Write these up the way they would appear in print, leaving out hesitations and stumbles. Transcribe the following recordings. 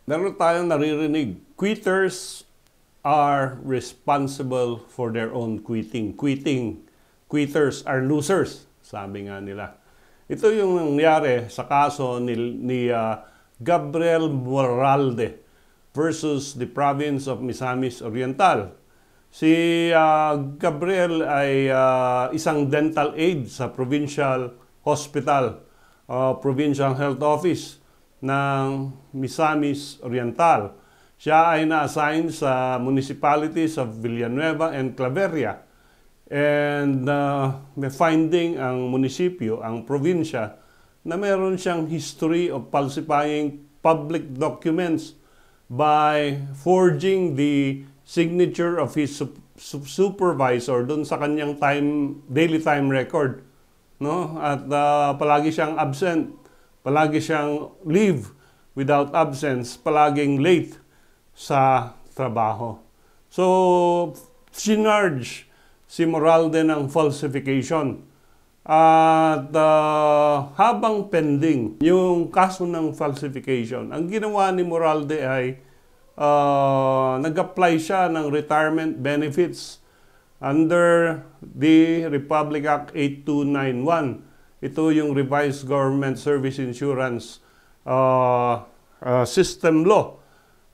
Meron tayong naririnig, quitters are responsible for their own quitting. Quitters are losers, sabi nga nila. Ito yung nangyari sa kaso ni Gabriel Moralde versus the province of Misamis Oriental. Si Gabriel ay isang dental aide sa provincial hospital, provincial health office ng Misamis Oriental. Siya ay na-assign sa municipalities of Villanueva and Claveria. And may finding ang munisipyo, ang probinsya, na meron siyang history of falsifying public documents by forging the signature of his supervisor doon sa kanyang daily time record. No? At palagi siyang absent. Palagi siyang leave without absence, palaging late sa trabaho. So, sinarge si Moralde ng falsification. At habang pending yung kaso ng falsification, ang ginawa ni Moralde ay nag-apply siya ng retirement benefits under the Republic Act 8291. Ito yung Revised Government Service Insurance System Law.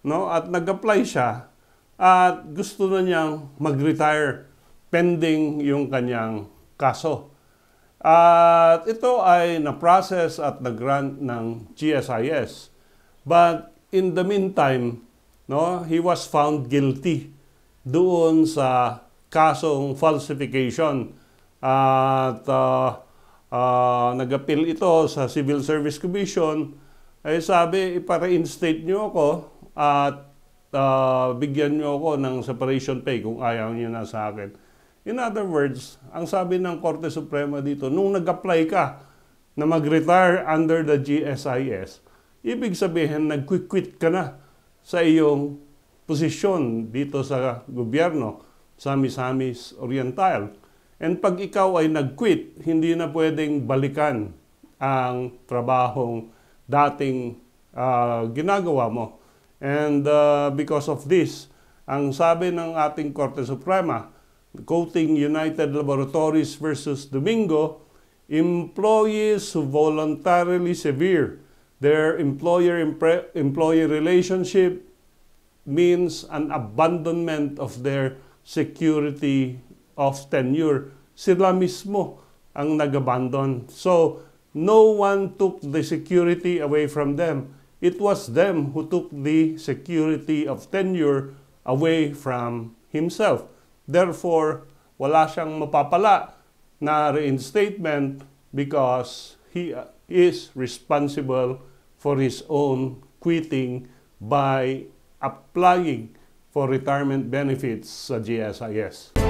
No? At nag-apply siya at gusto na niyang mag-retire pending yung kanyang kaso. At ito ay na-process at nag-grant ng GSIS. But in the meantime, no, he was found guilty doon sa kasong falsification. At nag-appeal ito sa Civil Service Commission, ay sabi, ipa-reinstate nyo ako at bigyan nyo ako ng separation pay kung ayaw nyo na sa akin. In other words, ang sabi ng Korte Suprema dito, nung nag-apply ka na mag-retire under the GSIS, ibig sabihin, nag-quit ka na sa iyong posisyon dito sa gobyerno sa Misamis Oriental. And pag ikaw ay nag-quit, hindi na pwedeng balikan ang trabahong dating ginagawa mo. And because of this, ang sabi ng ating Korte Suprema, quoting United Laboratories versus Domingo, employees who voluntarily sever their employer-employee relationship means an abandonment of their security of tenure. Sila mismo ang nag-abandon. So, no one took the security away from them. It was them who took the security of tenure away from himself. Therefore, wala siyang mapapala na reinstatement because he is responsible for his own quitting by applying for retirement benefits sa GSIS.